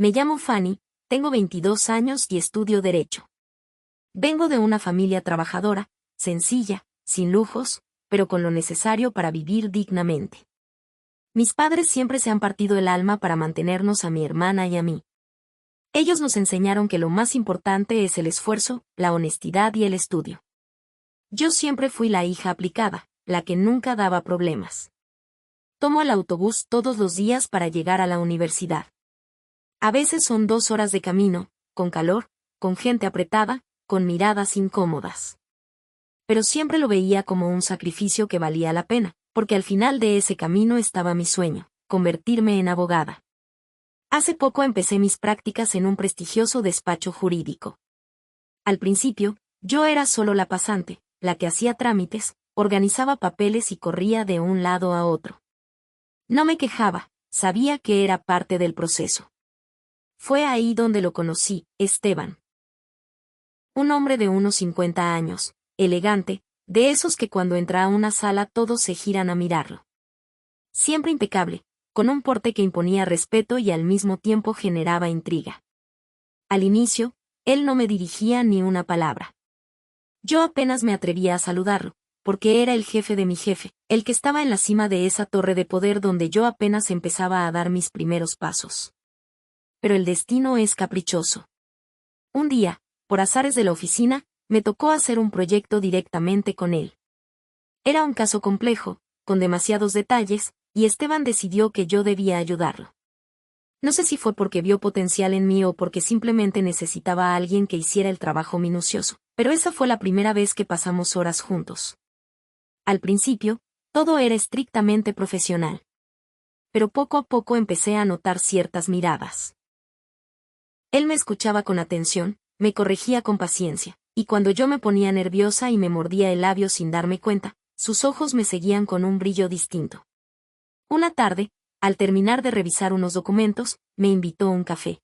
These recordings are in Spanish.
Me llamo Fanny, tengo 22 años y estudio Derecho. Vengo de una familia trabajadora, sencilla, sin lujos, pero con lo necesario para vivir dignamente. Mis padres siempre se han partido el alma para mantenernos a mi hermana y a mí. Ellos nos enseñaron que lo más importante es el esfuerzo, la honestidad y el estudio. Yo siempre fui la hija aplicada, la que nunca daba problemas. Tomo el autobús todos los días para llegar a la universidad. A veces son 2 horas de camino, con calor, con gente apretada, con miradas incómodas. Pero siempre lo veía como un sacrificio que valía la pena, porque al final de ese camino estaba mi sueño, convertirme en abogada. Hace poco empecé mis prácticas en un prestigioso despacho jurídico. Al principio, yo era solo la pasante, la que hacía trámites, organizaba papeles y corría de un lado a otro. No me quejaba, sabía que era parte del proceso. Fue ahí donde lo conocí, Esteban. Un hombre de unos 50 años, elegante, de esos que cuando entra a una sala todos se giran a mirarlo. Siempre impecable, con un porte que imponía respeto y al mismo tiempo generaba intriga. Al inicio, él no me dirigía ni una palabra. Yo apenas me atrevía a saludarlo, porque era el jefe de mi jefe, el que estaba en la cima de esa torre de poder donde yo apenas empezaba a dar mis primeros pasos. Pero el destino es caprichoso. Un día, por azares de la oficina, me tocó hacer un proyecto directamente con él. Era un caso complejo, con demasiados detalles, y Esteban decidió que yo debía ayudarlo. No sé si fue porque vio potencial en mí o porque simplemente necesitaba a alguien que hiciera el trabajo minucioso, pero esa fue la primera vez que pasamos horas juntos. Al principio, todo era estrictamente profesional. Pero poco a poco empecé a notar ciertas miradas. Él me escuchaba con atención, me corregía con paciencia, y cuando yo me ponía nerviosa y me mordía el labio sin darme cuenta, sus ojos me seguían con un brillo distinto. Una tarde, al terminar de revisar unos documentos, me invitó a un café.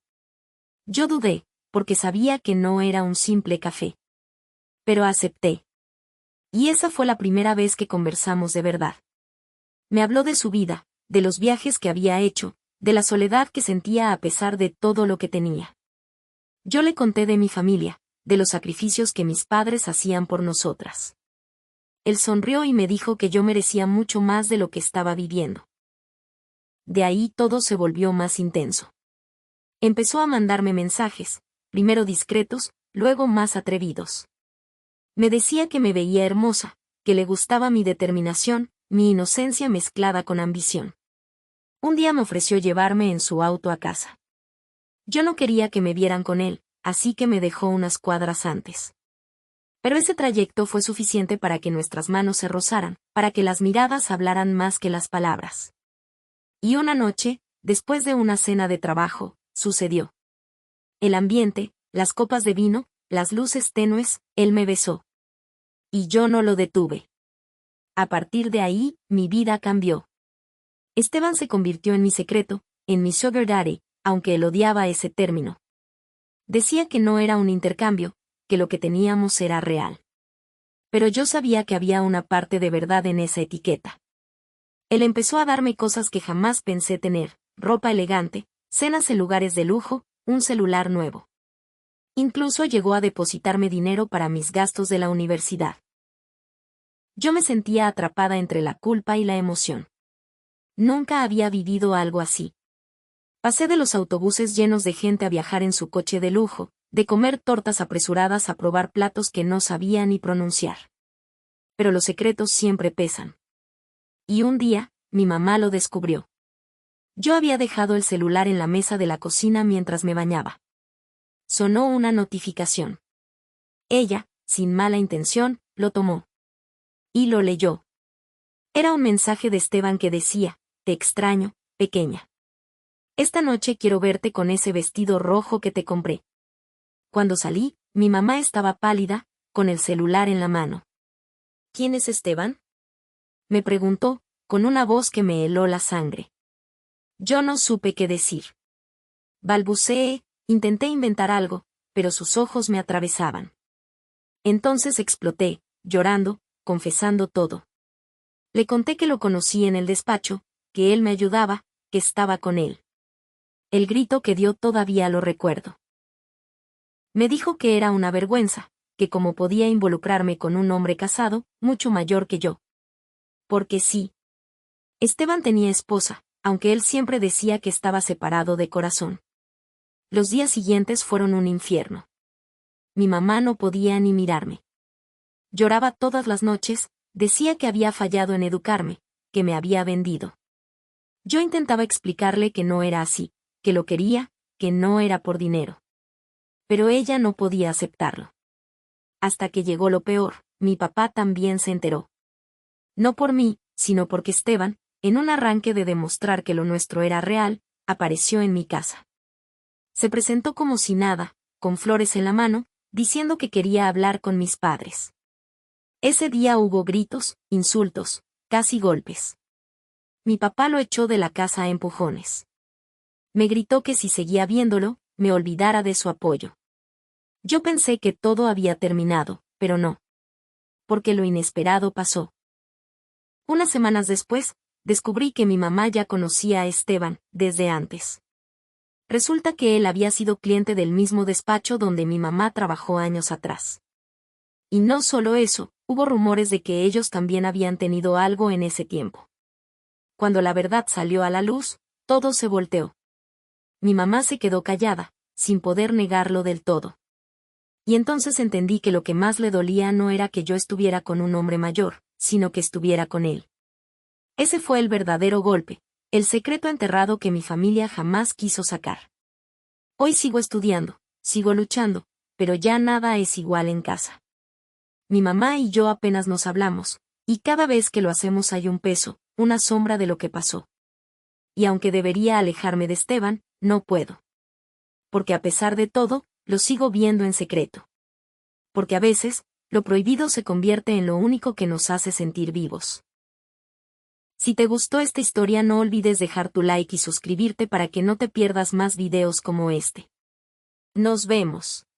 Yo dudé, porque sabía que no era un simple café. Pero acepté. Y esa fue la primera vez que conversamos de verdad. Me habló de su vida, de los viajes que había hecho, de la soledad que sentía a pesar de todo lo que tenía. Yo le conté de mi familia, de los sacrificios que mis padres hacían por nosotras. Él sonrió y me dijo que yo merecía mucho más de lo que estaba viviendo. De ahí todo se volvió más intenso. Empezó a mandarme mensajes, primero discretos, luego más atrevidos. Me decía que me veía hermosa, que le gustaba mi determinación, mi inocencia mezclada con ambición. Un día me ofreció llevarme en su auto a casa. Yo no quería que me vieran con él, así que me dejó unas cuadras antes. Pero ese trayecto fue suficiente para que nuestras manos se rozaran, para que las miradas hablaran más que las palabras. Y una noche, después de una cena de trabajo, sucedió. El ambiente, las copas de vino, las luces tenues, él me besó. Y yo no lo detuve. A partir de ahí, mi vida cambió. Esteban se convirtió en mi secreto, en mi sugar daddy, aunque él odiaba ese término. Decía que no era un intercambio, que lo que teníamos era real. Pero yo sabía que había una parte de verdad en esa etiqueta. Él empezó a darme cosas que jamás pensé tener, ropa elegante, cenas en lugares de lujo, un celular nuevo. Incluso llegó a depositarme dinero para mis gastos de la universidad. Yo me sentía atrapada entre la culpa y la emoción. Nunca había vivido algo así. Pasé de los autobuses llenos de gente a viajar en su coche de lujo, de comer tortas apresuradas a probar platos que no sabía ni pronunciar. Pero los secretos siempre pesan. Y un día, mi mamá lo descubrió. Yo había dejado el celular en la mesa de la cocina mientras me bañaba. Sonó una notificación. Ella, sin mala intención, lo tomó. Y lo leyó. Era un mensaje de Esteban que decía: te extraño, pequeña. Esta noche quiero verte con ese vestido rojo que te compré. Cuando salí, mi mamá estaba pálida, con el celular en la mano. ¿Quién es Esteban?, me preguntó, con una voz que me heló la sangre. Yo no supe qué decir. Balbuceé, intenté inventar algo, pero sus ojos me atravesaban. Entonces exploté, llorando, confesando todo. Le conté que lo conocí en el despacho, que él me ayudaba, que estaba con él. El grito que dio todavía lo recuerdo. Me dijo que era una vergüenza, que cómo podía involucrarme con un hombre casado, mucho mayor que yo. Porque sí. Esteban tenía esposa, aunque él siempre decía que estaba separado de corazón. Los días siguientes fueron un infierno. Mi mamá no podía ni mirarme. Lloraba todas las noches, decía que había fallado en educarme, que me había vendido. Yo intentaba explicarle que no era así, que lo quería, que no era por dinero. Pero ella no podía aceptarlo. Hasta que llegó lo peor, mi papá también se enteró. No por mí, sino porque Esteban, en un arranque de demostrar que lo nuestro era real, apareció en mi casa. Se presentó como si nada, con flores en la mano, diciendo que quería hablar con mis padres. Ese día hubo gritos, insultos, casi golpes. Mi papá lo echó de la casa a empujones. Me gritó que si seguía viéndolo, me olvidara de su apoyo. Yo pensé que todo había terminado, pero no. Porque lo inesperado pasó. Unas semanas después, descubrí que mi mamá ya conocía a Esteban, desde antes. Resulta que él había sido cliente del mismo despacho donde mi mamá trabajó años atrás. Y no solo eso, hubo rumores de que ellos también habían tenido algo en ese tiempo. Cuando la verdad salió a la luz, todo se volteó. Mi mamá se quedó callada, sin poder negarlo del todo. Y entonces entendí que lo que más le dolía no era que yo estuviera con un hombre mayor, sino que estuviera con él. Ese fue el verdadero golpe, el secreto enterrado que mi familia jamás quiso sacar. Hoy sigo estudiando, sigo luchando, pero ya nada es igual en casa. Mi mamá y yo apenas nos hablamos, y cada vez que lo hacemos hay un peso, una sombra de lo que pasó. Y aunque debería alejarme de Esteban, no puedo. Porque a pesar de todo, lo sigo viendo en secreto. Porque a veces, lo prohibido se convierte en lo único que nos hace sentir vivos. Si te gustó esta historia no olvides dejar tu like y suscribirte para que no te pierdas más videos como este. Nos vemos.